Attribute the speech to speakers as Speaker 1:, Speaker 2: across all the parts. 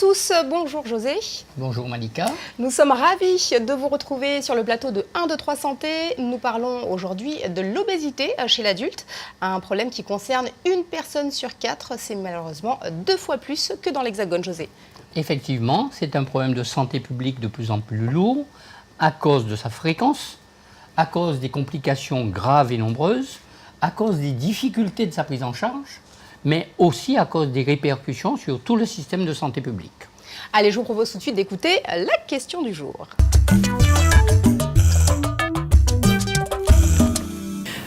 Speaker 1: tous, bonjour José.
Speaker 2: Bonjour Malika.
Speaker 1: Nous sommes ravis de vous retrouver sur le plateau de 1, 2, 3 Santé. Nous parlons aujourd'hui de l'obésité chez l'adulte, un problème qui concerne une personne sur 4. C'est malheureusement 2 fois plus que dans l'Hexagone, José.
Speaker 2: Effectivement, c'est un problème de santé publique de plus en plus lourd à cause de sa fréquence, à cause des complications graves et nombreuses, à cause des difficultés de sa prise en charge, mais aussi à cause des répercussions sur tout le système de santé publique.
Speaker 1: Allez, je vous propose tout de suite d'écouter la question du jour.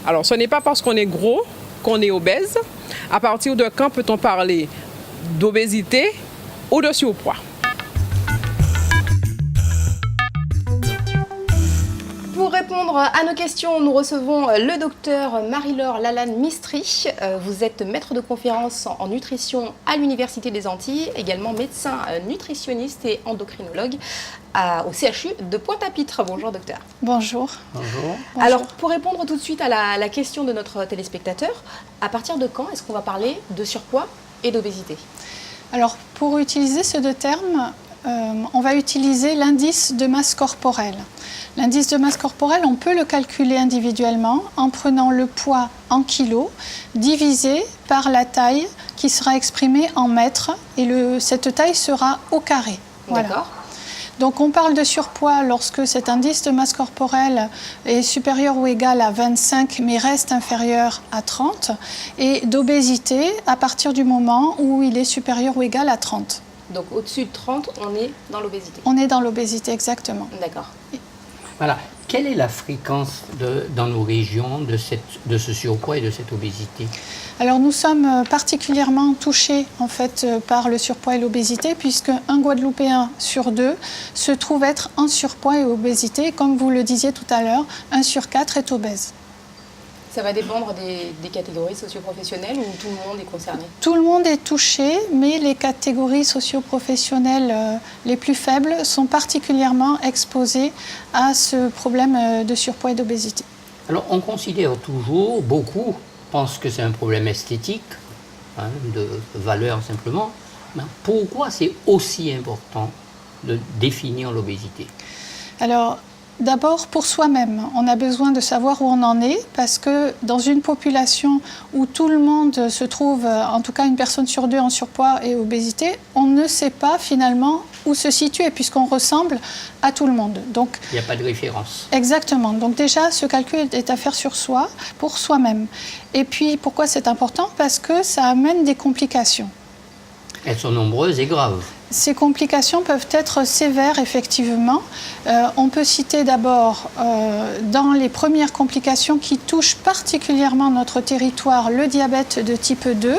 Speaker 3: Alors, ce n'est pas parce qu'on est gros qu'on est obèse. À partir de quand peut-on parler d'obésité ou de surpoids?
Speaker 1: Pour répondre à nos questions, nous recevons le docteur Marie-Laure Lalanne-Mistry. Vous êtes maître de conférence en nutrition à l'Université des Antilles, également médecin nutritionniste et endocrinologue au CHU de Pointe-à-Pitre. Bonjour docteur.
Speaker 4: Bonjour.
Speaker 2: Bonjour.
Speaker 1: Alors, pour répondre tout de suite à la question de notre téléspectateur, à partir de quand est-ce qu'on va parler de surpoids et d'obésité?
Speaker 4: Alors, pour utiliser ces deux termes, on va utiliser l'indice de masse corporelle. L'indice de masse corporelle, on peut le calculer individuellement en prenant le poids en kilos divisé par la taille qui sera exprimée en mètres et cette taille sera au carré. Voilà.
Speaker 1: D'accord.
Speaker 4: Donc on parle de surpoids lorsque cet indice de masse corporelle est supérieur ou égal à 25 mais reste inférieur à 30 et d'obésité à partir du moment où il est supérieur ou égal à 30.
Speaker 1: Donc au-dessus de 30, on est dans l'obésité.
Speaker 4: On est dans l'obésité, exactement.
Speaker 1: D'accord.
Speaker 2: Voilà. Quelle est la fréquence dans nos régions de ce surpoids et de cette obésité?
Speaker 4: Alors nous sommes particulièrement touchés en fait par le surpoids et l'obésité puisque un Guadeloupéen sur 2 se trouve être en surpoids et obésité. Comme vous le disiez tout à l'heure, 1 sur 4 est obèse.
Speaker 1: Ça va dépendre des catégories socio-professionnelles ou tout le monde est concerné? Tout
Speaker 4: le monde est touché, mais les catégories socio-professionnelles les plus faibles sont particulièrement exposées à ce problème de surpoids et d'obésité.
Speaker 2: Alors on considère toujours, beaucoup pensent que c'est un problème esthétique, de valeur simplement, mais pourquoi c'est aussi important de définir l'obésité?
Speaker 4: Alors, d'abord, pour soi-même, on a besoin de savoir où on en est parce que dans une population où tout le monde se trouve, en tout cas une personne sur 2 en surpoids et obésité, on ne sait pas finalement où se situer puisqu'on ressemble à tout le monde. Donc,
Speaker 2: il n'y a pas de référence.
Speaker 4: Exactement. Donc déjà, ce calcul est à faire sur soi, pour soi-même. Et puis, pourquoi c'est important? Parce que ça amène des complications.
Speaker 2: Elles sont nombreuses et graves.
Speaker 4: Ces complications peuvent être sévères, effectivement. On peut citer d'abord, dans les premières complications qui touchent particulièrement notre territoire, le diabète de type 2,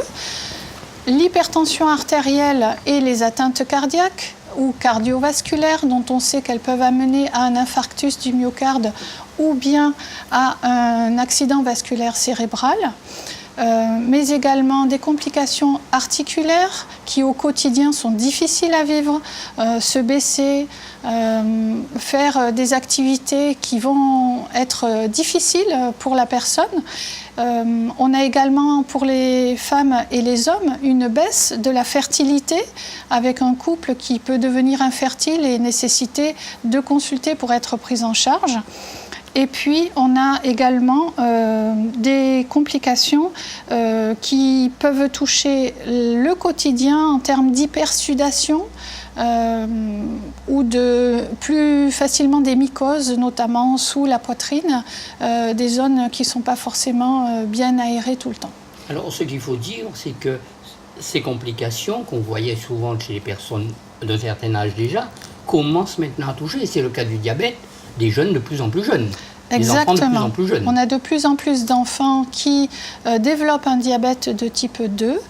Speaker 4: l'hypertension artérielle et les atteintes cardiaques ou cardiovasculaires, dont on sait qu'elles peuvent amener à un infarctus du myocarde ou bien à un accident vasculaire cérébral. Mais également des complications articulaires qui au quotidien sont difficiles à vivre, se baisser, faire des activités qui vont être difficiles pour la personne. On a également pour les femmes et les hommes une baisse de la fertilité avec un couple qui peut devenir infertile et nécessiter de consulter pour être pris en charge. Et puis, on a également des complications qui peuvent toucher le quotidien en termes d'hypersudation ou plus facilement des mycoses, notamment sous la poitrine, des zones qui ne sont pas forcément bien aérées tout le temps.
Speaker 2: Alors, ce qu'il faut dire, c'est que ces complications qu'on voyait souvent chez les personnes d'un certain âge déjà commencent maintenant à toucher. C'est le cas du diabète. Des jeunes de plus en plus jeunes.
Speaker 4: Exactement.
Speaker 2: Des enfants de plus en plus jeunes.
Speaker 4: On a de plus en plus d'enfants qui développent un diabète de type 2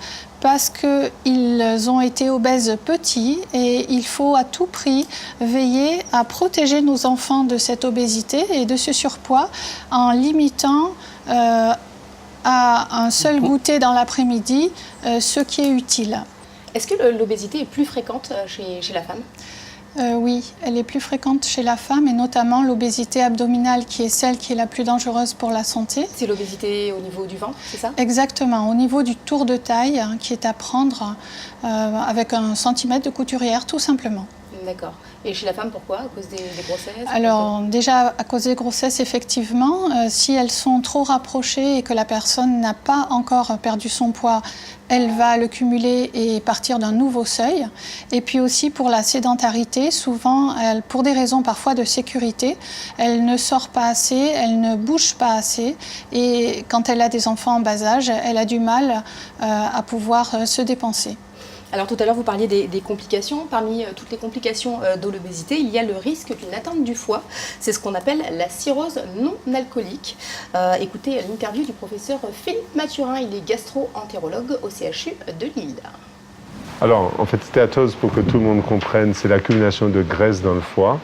Speaker 4: parce qu'ils ont été obèses petits et il faut à tout prix veiller à protéger nos enfants de cette obésité et de ce surpoids en limitant à un seul goûter dans l'après-midi ce qui est utile.
Speaker 1: Est-ce que l'obésité est plus fréquente chez la femme?
Speaker 4: Oui, elle est plus fréquente chez la femme et notamment l'obésité abdominale qui est celle qui est la plus dangereuse pour la santé.
Speaker 1: C'est l'obésité au niveau du ventre, c'est ça?
Speaker 4: Exactement, au niveau du tour de taille qui est à prendre avec 1 centimètre de couturière tout simplement.
Speaker 1: D'accord. Et chez la femme, pourquoi? À cause des grossesses?
Speaker 4: Alors déjà, à cause des grossesses, effectivement, si elles sont trop rapprochées et que la personne n'a pas encore perdu son poids, elle va le cumuler et partir d'un nouveau seuil. Et puis aussi pour la sédentarité, souvent, pour des raisons parfois de sécurité, elle ne sort pas assez, elle ne bouge pas assez. Et quand elle a des enfants en bas âge, elle a du mal à pouvoir se dépenser.
Speaker 1: Alors tout à l'heure, vous parliez des complications. Parmi toutes les complications de l'obésité, il y a le risque d'une atteinte du foie. C'est ce qu'on appelle la cirrhose non alcoolique. Écoutez l'interview du professeur Philippe Mathurin. Il est gastro-entérologue au CHU de Lille.
Speaker 5: Alors, en fait, stéatose, pour que tout le monde comprenne, c'est l'accumulation de graisse dans le foie.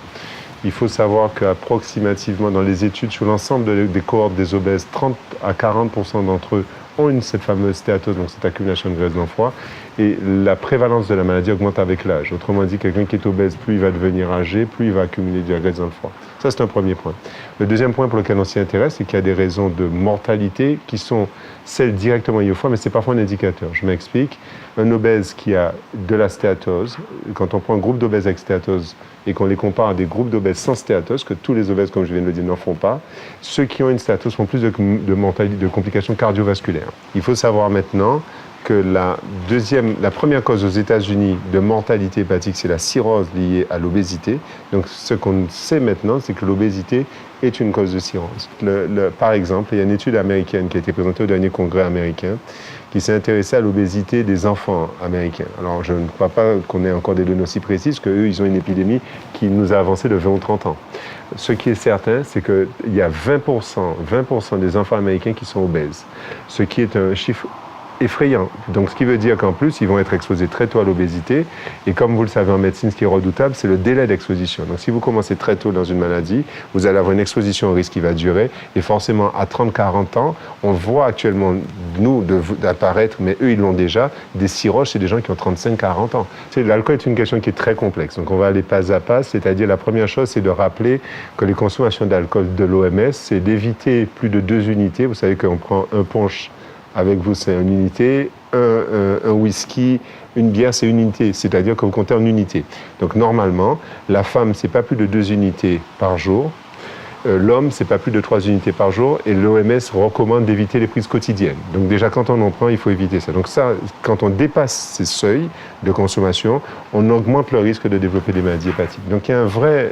Speaker 5: Il faut savoir qu'approximativement, dans les études sur l'ensemble des cohortes des obèses, 30 à 40% d'entre eux ont cette fameuse stéatose, donc cette accumulation de graisse dans le foie. Et la prévalence de la maladie augmente avec l'âge. Autrement dit, quelqu'un qui est obèse, plus il va devenir âgé, plus il va accumuler de la graisse dans le foie. Ça, c'est un premier point. Le deuxième point pour lequel on s'y intéresse, c'est qu'il y a des raisons de mortalité qui sont celles directement liées au foie, mais c'est parfois un indicateur. Je m'explique. Un obèse qui a de la stéatose, quand on prend un groupe d'obèses avec stéatose et qu'on les compare à des groupes d'obèses sans stéatose, que tous les obèses, comme je viens de le dire, n'en font pas, ceux qui ont une stéatose font plus de complications cardiovasculaires. Il faut savoir maintenant que la première cause aux États-Unis de mortalité hépatique, c'est la cirrhose liée à l'obésité. Donc ce qu'on sait maintenant, c'est que l'obésité est une cause de cirrhose. Par exemple, il y a une étude américaine qui a été présentée au dernier congrès américain qui s'est intéressée à l'obésité des enfants américains. Alors je ne crois pas qu'on ait encore des données aussi précises qu'eux, ils ont une épidémie qui nous a avancé de 20 ou 30 ans. Ce qui est certain, c'est qu'il y a 20% des enfants américains qui sont obèses, ce qui est un chiffre effrayant. Donc ce qui veut dire qu'en plus, ils vont être exposés très tôt à l'obésité. Et comme vous le savez en médecine, ce qui est redoutable, c'est le délai d'exposition. Donc si vous commencez très tôt dans une maladie, vous allez avoir une exposition au risque qui va durer. Et forcément, à 30-40 ans, on voit actuellement, nous, d'apparaître, mais eux, ils l'ont déjà, des cirrhoses chez des gens qui ont 35-40 ans. L'alcool est une question qui est très complexe. Donc on va aller pas à pas. C'est-à-dire, la première chose, c'est de rappeler que les consommations d'alcool de l'OMS, c'est d'éviter plus de 2 unités. Vous savez qu'on prend un punch avec vous, c'est une unité, un whisky, une bière, c'est une unité, c'est-à-dire que vous comptez en unités. Donc normalement, la femme, c'est pas plus de 2 unités par jour, l'homme, c'est pas plus de 3 unités par jour, et l'OMS recommande d'éviter les prises quotidiennes. Donc déjà, quand on en prend, il faut éviter ça. Donc ça, quand on dépasse ces seuils de consommation, on augmente le risque de développer des maladies hépatiques. Donc il y a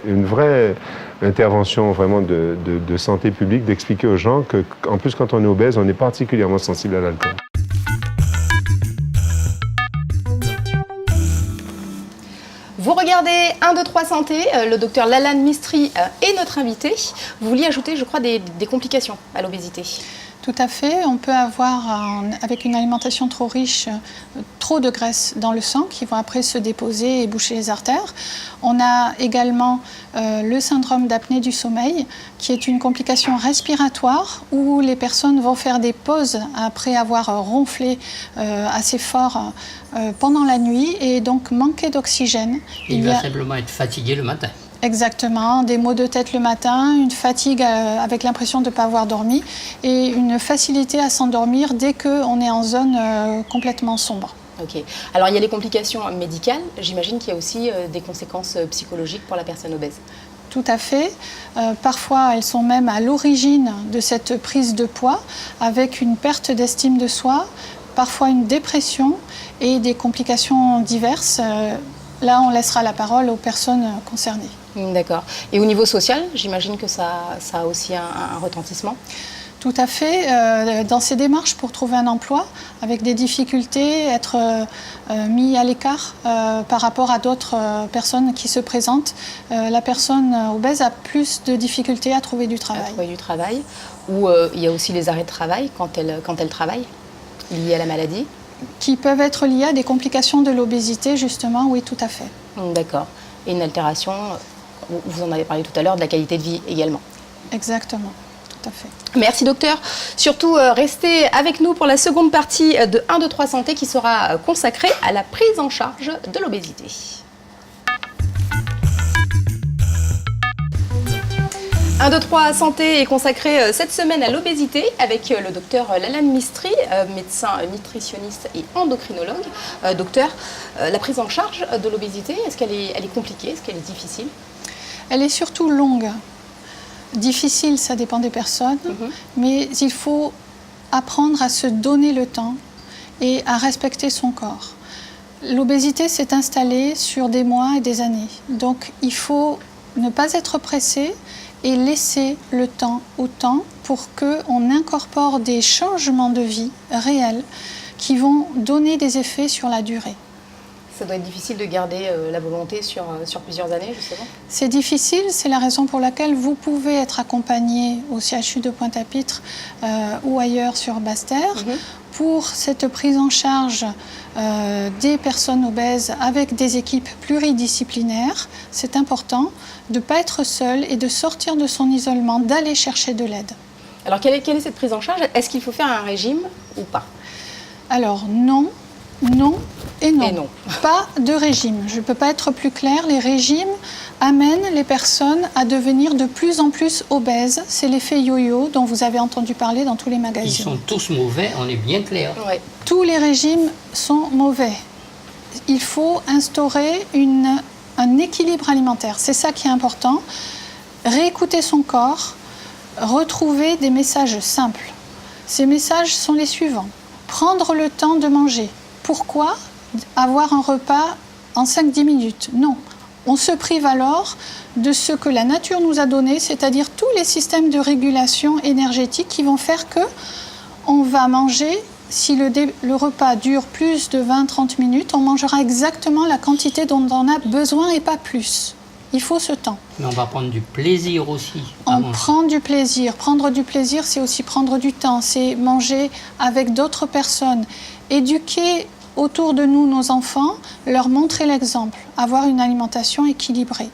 Speaker 5: une vraie intervention vraiment de santé publique, d'expliquer aux gens qu'en plus, quand on est obèse, on est particulièrement sensible à l'alcool.
Speaker 1: Vous regardez 1, 2, 3 Santé, le docteur Lalanne Mistry est notre invité. Vous vouliez ajouter, je crois, des complications à l'obésité.
Speaker 4: Tout à fait. On peut avoir, avec une alimentation trop riche, trop de graisse dans le sang qui vont après se déposer et boucher les artères. On a également le syndrome d'apnée du sommeil, qui est une complication respiratoire où les personnes vont faire des pauses après avoir ronflé assez fort pendant la nuit et donc manquer d'oxygène.
Speaker 2: Il va simplement être fatigué le matin.
Speaker 4: Exactement, des maux de tête le matin, une fatigue avec l'impression de ne pas avoir dormi et une facilité à s'endormir dès qu'on est en zone complètement sombre.
Speaker 1: Ok. Alors il y a les complications médicales, j'imagine qu'il y a aussi des conséquences psychologiques pour la personne obèse.
Speaker 4: Tout à fait. Parfois, elles sont même à l'origine de cette prise de poids avec une perte d'estime de soi, parfois une dépression et des complications diverses. Là, on laissera la parole aux personnes concernées.
Speaker 1: D'accord. Et au niveau social, j'imagine que ça a aussi un retentissement?
Speaker 4: Tout à fait. Dans ces démarches pour trouver un emploi, avec des difficultés, être mis à l'écart par rapport à d'autres personnes qui se présentent, la personne obèse a plus de difficultés à trouver du travail.
Speaker 1: À trouver du travail. Ou il y a aussi les arrêts de travail quand elle travaille, liés à la maladie?
Speaker 4: Qui peuvent être liées à des complications de l'obésité, justement, oui, tout à fait.
Speaker 1: D'accord. Et une altération, vous en avez parlé tout à l'heure, de la qualité de vie également.
Speaker 4: Exactement, tout à fait.
Speaker 1: Merci docteur. Surtout, restez avec nous pour la seconde partie de 1, 2, 3 Santé qui sera consacrée à la prise en charge de l'obésité. 1, 2, 3 Santé est consacré cette semaine à l'obésité avec le docteur Lalanne Mistry, médecin nutritionniste et endocrinologue. Docteur, la prise en charge de l'obésité, est-ce qu'elle est compliquée, est-ce qu'elle est difficile?
Speaker 4: Elle est surtout longue. Difficile, ça dépend des personnes, mais il faut apprendre à se donner le temps et à respecter son corps. L'obésité s'est installée sur des mois et des années. Donc il faut ne pas être pressé et laisser le temps au temps pour qu'on incorpore des changements de vie réels qui vont donner des effets sur la durée.
Speaker 1: Ça doit être difficile de garder la volonté sur plusieurs années, justement. C'est
Speaker 4: difficile, c'est la raison pour laquelle vous pouvez être accompagné au CHU de Pointe-à-Pitre ou ailleurs sur Basse-Terre pour cette prise en charge des personnes obèses avec des équipes pluridisciplinaires. C'est important de ne pas être seul et de sortir de son isolement, d'aller chercher de l'aide.
Speaker 1: Alors, quelle est cette prise en charge? Est-ce qu'il faut faire un régime ou pas?
Speaker 4: Alors, non et non. Pas de régime. Je ne peux pas être plus claire. Les régimes amènent les personnes à devenir de plus en plus obèses. C'est l'effet yo-yo dont vous avez entendu parler dans tous les magazines.
Speaker 2: Ils sont tous mauvais, on est bien clair.
Speaker 4: Ouais. Tous les régimes sont mauvais. Il faut instaurer un équilibre alimentaire. C'est ça qui est important. Réécouter son corps, retrouver des messages simples. Ces messages sont les suivants. Prendre le temps de manger. Pourquoi avoir un repas en 5-10 minutes? Non. On se prive alors de ce que la nature nous a donné, c'est-à-dire tous les systèmes de régulation énergétique qui vont faire que on va manger, si le repas dure plus de 20-30 minutes, on mangera exactement la quantité dont on a besoin et pas plus. Il faut ce temps.
Speaker 2: Mais on va prendre du plaisir aussi.
Speaker 4: On prend du plaisir. Prendre du plaisir, c'est aussi prendre du temps. C'est manger avec d'autres personnes. Éduquer autour de nous nos enfants, leur montrer l'exemple. Avoir une alimentation équilibrée.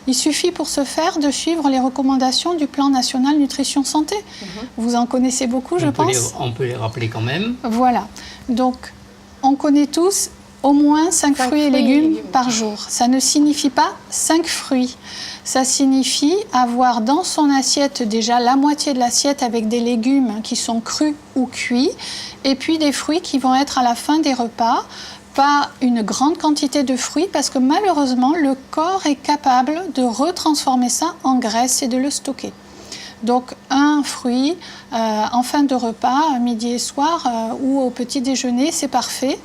Speaker 4: Il suffit pour ce faire de suivre les recommandations du Plan national nutrition santé. Vous en connaissez beaucoup, je pense.
Speaker 2: On peut les rappeler quand même.
Speaker 4: Voilà. Donc, on connaît tous au moins 5 fruits et légumes par jour. Ça ne signifie pas 5 fruits. Ça signifie avoir dans son assiette déjà la moitié de l'assiette avec des légumes qui sont crus ou cuits, et puis des fruits qui vont être à la fin des repas. Pas une grande quantité de fruits parce que malheureusement, le corps est capable de retransformer ça en graisse et de le stocker. Donc un fruit en fin de repas, midi et soir ou au petit déjeuner, c'est parfait.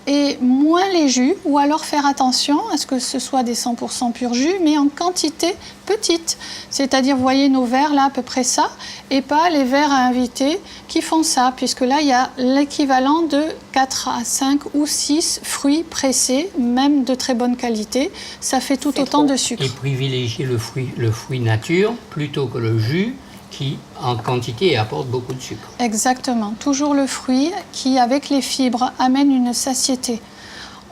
Speaker 4: Et moins les jus, ou alors faire attention à ce que ce soit des 100% pur jus, mais en quantité petite. C'est-à-dire, vous voyez nos verres là, à peu près ça, et pas les verres à inviter qui font ça, puisque là, il y a l'équivalent de 4 à 5 ou 6 fruits pressés, même de très bonne qualité. Ça fait tout autant de sucre.
Speaker 2: Et privilégier le fruit nature plutôt que le jus, qui, en quantité, apporte beaucoup de sucre.
Speaker 4: Exactement. Toujours le fruit qui, avec les fibres, amène une satiété.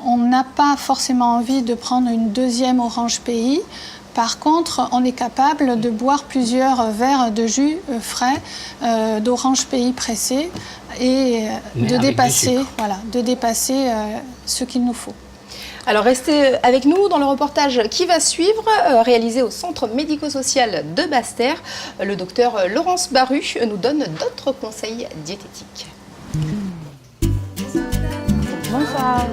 Speaker 4: On n'a pas forcément envie de prendre une deuxième orange pays. Par contre, on est capable de boire plusieurs verres de jus frais d'orange pays pressé et de dépasser ce qu'il nous faut.
Speaker 1: Alors restez avec nous dans le reportage qui va suivre, réalisé au Centre médico-social de Basse-Terre. Le docteur Laurence Baru nous donne d'autres conseils diététiques.
Speaker 6: Bonsoir.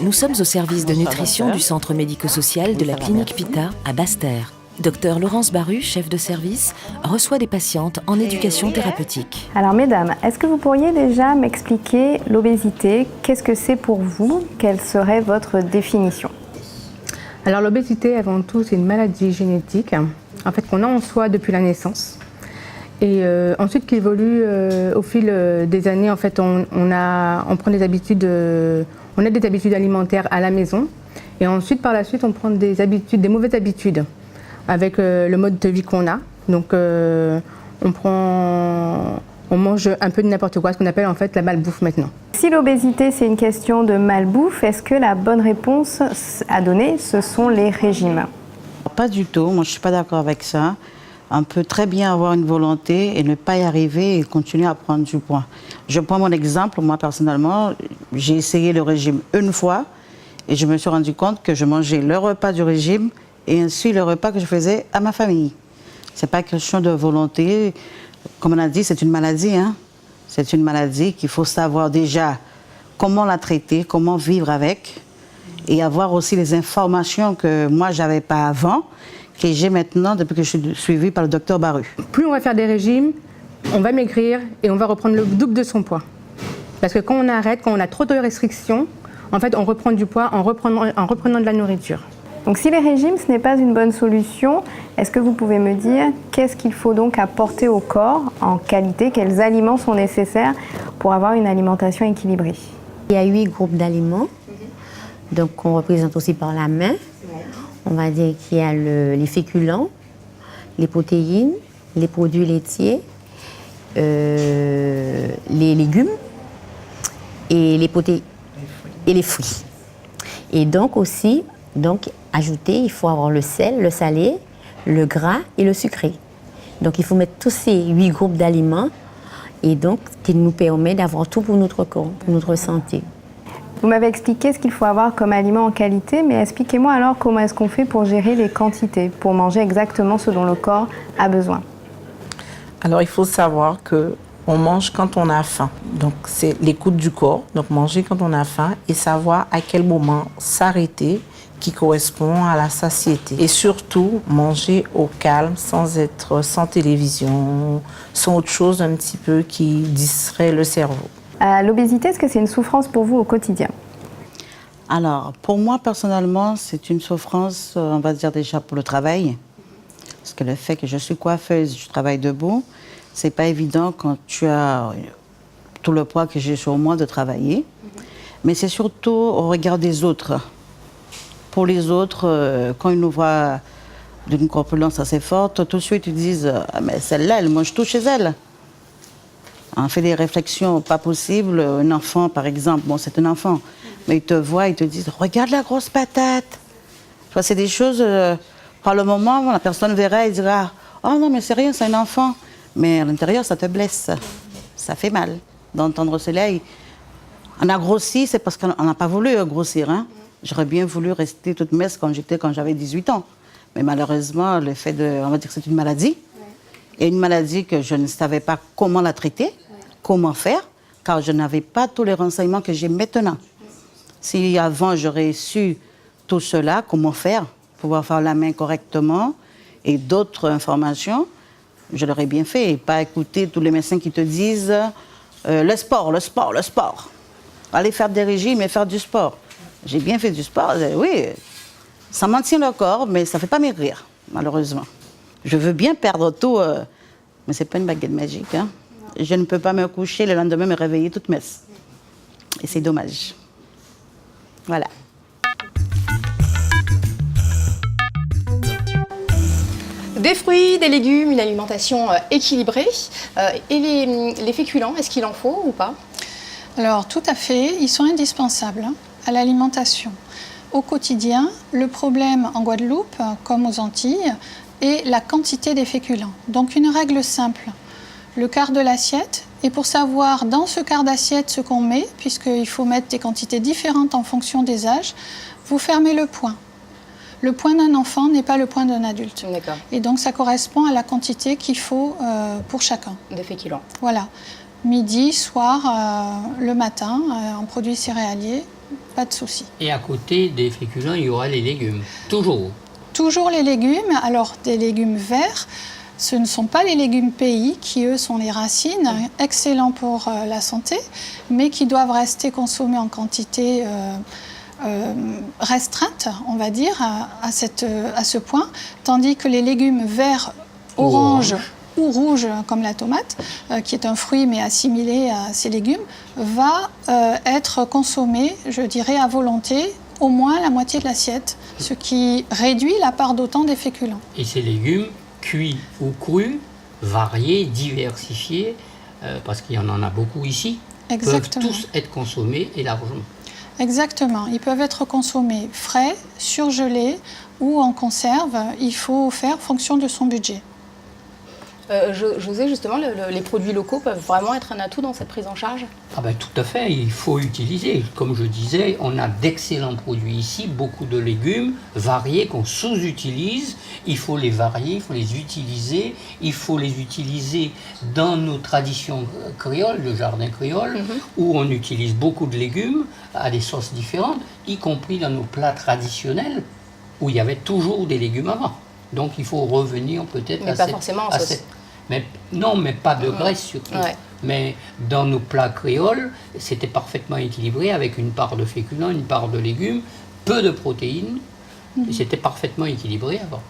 Speaker 6: Nous sommes au service de nutrition du Centre médico-social de la clinique Pita à Basse-Terre. Docteur Laurence Baru, chef de service, reçoit des patientes en éducation thérapeutique.
Speaker 7: Alors mesdames, est-ce que vous pourriez déjà m'expliquer l'obésité? Qu'est-ce que c'est pour vous? Quelle serait votre définition?
Speaker 8: Alors l'obésité, avant tout, c'est une maladie génétique en fait, qu'on a en soi depuis la naissance. Et ensuite qui évolue au fil des années. En fait, on prend des habitudes, on a des habitudes alimentaires à la maison. Et ensuite, par la suite, on prend des mauvaises habitudes avec le mode de vie qu'on a. Donc on mange un peu de n'importe quoi, ce qu'on appelle en fait la malbouffe maintenant.
Speaker 7: Si l'obésité c'est une question de malbouffe, est-ce que la bonne réponse à donner, ce sont les régimes?
Speaker 9: Pas du tout, moi je ne suis pas d'accord avec ça. On peut très bien avoir une volonté et ne pas y arriver et continuer à prendre du poids. Je prends mon exemple, moi personnellement, j'ai essayé le régime une fois et je me suis rendu compte que je mangeais le repas du régime et ainsi le repas que je faisais à ma famille. Ce n'est pas question de volonté. Comme on a dit, c'est une maladie. Hein? C'est une maladie qu'il faut savoir déjà comment la traiter, comment vivre avec, et avoir aussi les informations que moi, je n'avais pas avant, que j'ai maintenant depuis que je suis suivie par le docteur Baru.
Speaker 8: Plus on va faire des régimes, on va maigrir et on va reprendre le double de son poids. Parce que quand on arrête, quand on a trop de restrictions, en fait, on reprend du poids en reprenant de la nourriture.
Speaker 7: Donc si les régimes, ce n'est pas une bonne solution, est-ce que vous pouvez me dire qu'est-ce qu'il faut donc apporter au corps en qualité, quels aliments sont nécessaires pour avoir une alimentation équilibrée?
Speaker 10: Il y a 8 groupes d'aliments, donc on représente aussi par la main. On va dire qu'il y a les féculents, les protéines, les produits laitiers, les légumes et les fruits. Et donc aussi, ajouter, il faut avoir le sel, le salé, le gras et le sucré. Donc il faut mettre tous ces 8 groupes d'aliments et donc qui nous permet d'avoir tout pour notre corps, pour notre santé.
Speaker 7: Vous m'avez expliqué ce qu'il faut avoir comme aliment en qualité, mais expliquez-moi alors comment est-ce qu'on fait pour gérer les quantités, pour manger exactement ce dont le corps a besoin.
Speaker 11: Alors il faut savoir qu'on mange quand on a faim. Donc c'est l'écoute du corps, donc manger quand on a faim et savoir à quel moment s'arrêter qui correspond à la satiété. Et surtout, manger au calme, sans télévision, sans autre chose un petit peu qui distrait le cerveau.
Speaker 7: L'obésité, est-ce que c'est une souffrance pour vous au quotidien?
Speaker 9: Alors, pour moi, personnellement, c'est une souffrance, on va dire déjà pour le travail. Parce que le fait que je suis coiffeuse, je travaille debout, c'est pas évident quand tu as tout le poids que j'ai sur moi de travailler. Mais c'est surtout au regard des autres. Pour les autres, quand ils nous voient d'une corpulence assez forte, tout de suite ils disent « Ah, mais celle-là, elle mange tout chez elle ». On fait des réflexions pas possibles. Un enfant, par exemple, bon, c'est un enfant, mais ils te voient, ils te disent « Regarde la grosse patate ». C'est des choses, par le moment, la personne verra et dira « Oh non, mais c'est rien, c'est un enfant ». Mais à l'intérieur, ça te blesse, ça fait mal d'entendre cela. On a grossi, c'est parce qu'on n'a pas voulu grossir, hein. J'aurais bien voulu rester toute mince quand j'avais 18 ans. Mais malheureusement, le fait on va dire que c'est une maladie. Et une maladie que je ne savais pas comment la traiter, comment faire, car je n'avais pas tous les renseignements que j'ai maintenant. Si avant j'aurais su tout cela, comment faire, pouvoir faire la main correctement et d'autres informations, je l'aurais bien fait. Et pas écouter tous les médecins qui te disent le sport. Aller faire des régimes et faire du sport. J'ai bien fait du sport, oui, ça maintient le corps, mais ça ne fait pas maigrir, malheureusement. Je veux bien perdre tout, mais ce n'est pas une baguette magique. Hein. Je ne peux pas me coucher le lendemain, me réveiller toute mince. Et c'est dommage. Voilà.
Speaker 1: Des fruits, des légumes, une alimentation équilibrée. Et les féculents, est-ce qu'il en faut ou pas?
Speaker 4: Alors, tout à fait, ils sont indispensables à l'alimentation. Au quotidien, le problème en Guadeloupe, comme aux Antilles, est la quantité des féculents. Donc, une règle simple, le quart de l'assiette. Et pour savoir dans ce quart d'assiette ce qu'on met, puisqu'il faut mettre des quantités différentes en fonction des âges, vous fermez le point. Le point d'un enfant n'est pas le point d'un adulte.
Speaker 1: D'accord.
Speaker 4: Et donc, ça correspond à la quantité qu'il faut pour chacun.
Speaker 1: De féculents.
Speaker 4: Voilà. Midi, soir, le matin, en produits céréaliers, pas de souci.
Speaker 2: Et à côté des féculents, il y aura les légumes, toujours.
Speaker 4: Toujours les légumes. Alors, des légumes verts, ce ne sont pas les légumes pays qui, eux, sont les racines, excellents pour la santé, mais qui doivent rester consommés en quantité restreinte, on va dire, à ce point, tandis que les légumes verts, orange ou rouge, comme la tomate, qui est un fruit mais assimilé à ces légumes, va être consommé, je dirais, à volonté, au moins la moitié de l'assiette, ce qui réduit la part d'autant des féculents.
Speaker 2: Et ces légumes, cuits ou crus, variés, diversifiés, parce qu'il y en a beaucoup ici,
Speaker 4: Exactement.
Speaker 2: peuvent tous être consommés et largement.
Speaker 4: Exactement. Ils peuvent être consommés frais, surgelés ou en conserve. Il faut faire fonction de son budget.
Speaker 1: José, justement, les produits locaux peuvent vraiment être un atout dans cette prise en charge?
Speaker 2: Ah ben, tout à fait, il faut utiliser. Comme je disais, on a d'excellents produits ici, beaucoup de légumes variés qu'on sous-utilise. Il faut les varier, il faut les utiliser. Il faut les utiliser dans nos traditions créoles, le jardin créole, où on utilise beaucoup de légumes à des sauces différentes, y compris dans nos plats traditionnels, où il y avait toujours des légumes avant. Donc il faut revenir peut-être
Speaker 1: à cette...
Speaker 2: Non, mais pas de graisse surtout.
Speaker 1: Ouais.
Speaker 2: Mais dans nos plats créoles, c'était parfaitement équilibré avec une part de féculents, une part de légumes, peu de protéines. Et c'était parfaitement équilibré avant.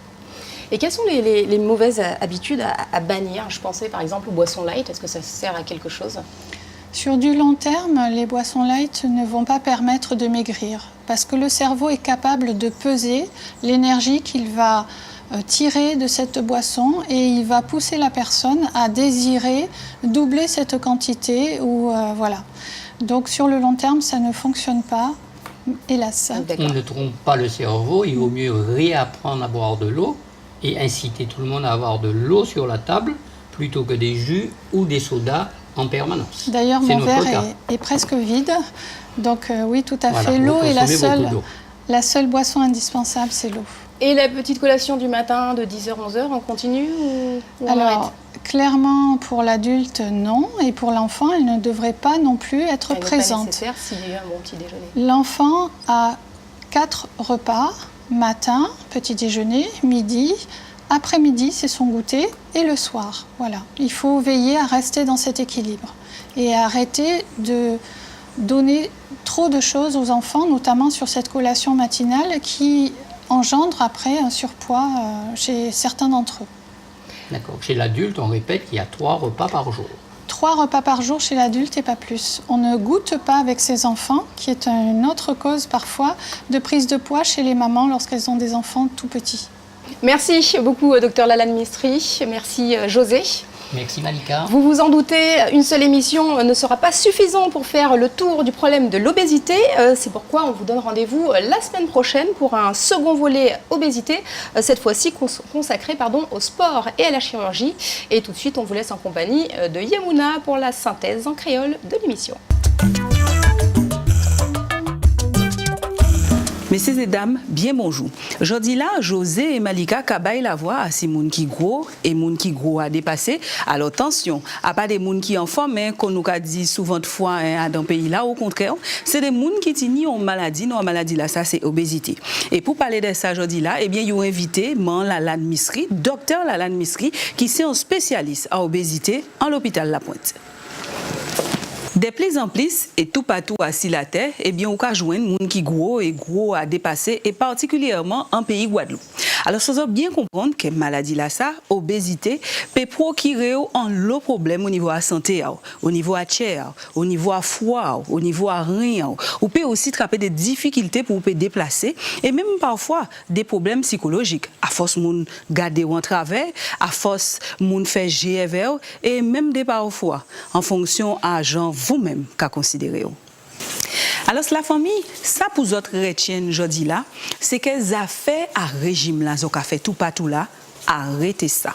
Speaker 1: Et quelles sont les mauvaises habitudes à bannir? Je pensais par exemple aux boissons light. Est-ce que ça sert à quelque chose?
Speaker 4: Sur du long terme, les boissons light ne vont pas permettre de maigrir parce que le cerveau est capable de peser l'énergie qu'il va tirer de cette boisson et il va pousser la personne à désirer doubler cette quantité ou voilà. Donc sur le long terme, ça ne fonctionne pas, hélas.
Speaker 2: On ne trompe pas le cerveau, il vaut mieux réapprendre à boire de l'eau et inciter tout le monde à avoir de l'eau sur la table plutôt que des jus ou des sodas en permanence.
Speaker 4: D'ailleurs, mon verre est presque vide, donc oui, tout à fait. L'eau est la seule boisson indispensable, c'est l'eau.
Speaker 1: Et la petite collation du matin de 10h, 11h, on continue ou on arrête?
Speaker 4: Clairement, pour l'adulte, non. Et pour l'enfant, elle ne devrait pas non plus être présente.
Speaker 1: Pas nécessaire s'il y a un bon petit déjeuner.
Speaker 4: L'enfant a 4 repas, matin, petit déjeuner, midi, après-midi, c'est son goûter, et le soir. Voilà. Il faut veiller à rester dans cet équilibre et arrêter de donner trop de choses aux enfants, notamment sur cette collation matinale qui engendre après un surpoids chez certains d'entre eux.
Speaker 2: D'accord. Chez l'adulte, on répète qu'il y a 3 repas par jour.
Speaker 4: 3 repas par jour chez l'adulte et pas plus. On ne goûte pas avec ses enfants, qui est une autre cause parfois de prise de poids chez les mamans lorsqu'elles ont des enfants tout petits.
Speaker 1: Merci beaucoup, Dr Lalane Mistry. Merci, José.
Speaker 2: Merci Malika.
Speaker 1: Vous vous en doutez, une seule émission ne sera pas suffisante pour faire le tour du problème de l'obésité. C'est pourquoi on vous donne rendez-vous la semaine prochaine pour un second volet obésité, cette fois-ci consacré au sport et à la chirurgie. Et tout de suite, on vous laisse en compagnie de Yamuna pour la synthèse en créole de l'émission.
Speaker 12: Messieurs et dames, bien bonjour. Jodi là, José et Malika kabaye la voix à ces moun qui gros et moun qui gros a dépassé. Alors attention, à pas des moun qui en forme, mais qu'on nous a dit souvent de fois dans le pays là, au contraire, c'est des moun qui tini en maladie, non maladie là, ça c'est obésité. Et pour parler de ça jodi là, eh bien, ils ont invité Lalane Mistry, docteur Lalane Mistry, qui est un spécialiste en obésité en l'hôpital La Pointe. Des plus en plus, et tout partout à la terre, eh bien, on peut joindre moun qui gros et gros à dépasser, et particulièrement en pays Guadeloupe. Alors, ça doit bien comprendre que maladie là, ça, obésité, peut procurer un lot problème au niveau de la santé, au niveau de la chair, au niveau de foie, au niveau de rien. Ou peut aussi attraper des difficultés pour se déplacer, et même parfois des problèmes psychologiques. À force moun garder en travers, à force moun fait GFR, et même des parfois, en fonction à genre vous-même qu'à considérer. Alors, la famille, ça pour les autres retiennent aujourd'hui là, c'est qu'elles ont fait un régime là, ont fait tout partout là, arrêtez ça.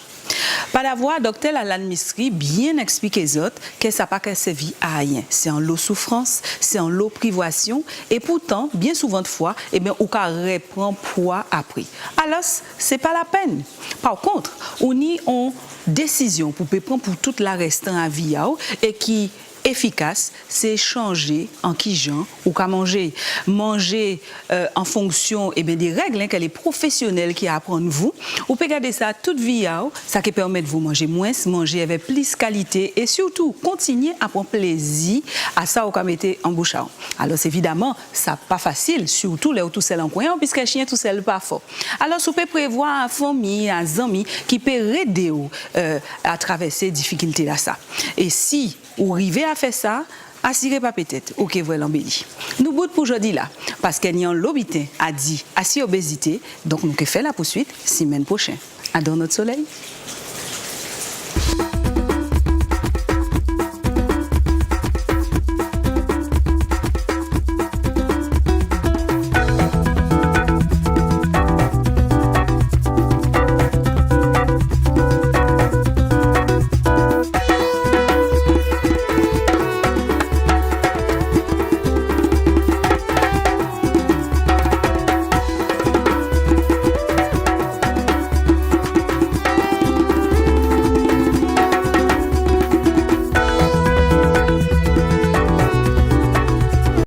Speaker 12: Par la voix, docteur Lalane Mistry bien expliqué aux autres que ça n'a pas servi à rien. C'est en lot souffrance, c'est en lot privation, et pourtant, bien souvent de fois, eh bien, on reprend poids après. Alors, c'est pas la peine. Par contre, on y a une décision pour prendre pour toute la restant à vie et qui efficace, c'est changer en qui genre ou qu'à manger en fonction des règles que les professionnels qui apprennent vous. Vous pouvez garder ça toute vie, ça qui permet de vous manger moins, manger avec plus qualité et surtout continuer à prendre plaisir à ça qu'on mettez en bouche. Alors évidemment, ça pas facile, surtout les tout seul en coin puisque les chiens tout seul pas fort. Alors vous pouvez prévoir une famille, un ami qui peut aider à traverser ces difficultés là ça. Et si vous arrivez à faire ça, assurez pas peut-être, ok, vous l'embellir. Nous bout pour aujourd'hui là, parce qu'il y a un lobbyité a dit assis obésité, donc nous que fait la poursuite semaine prochaine. À dans notre soleil.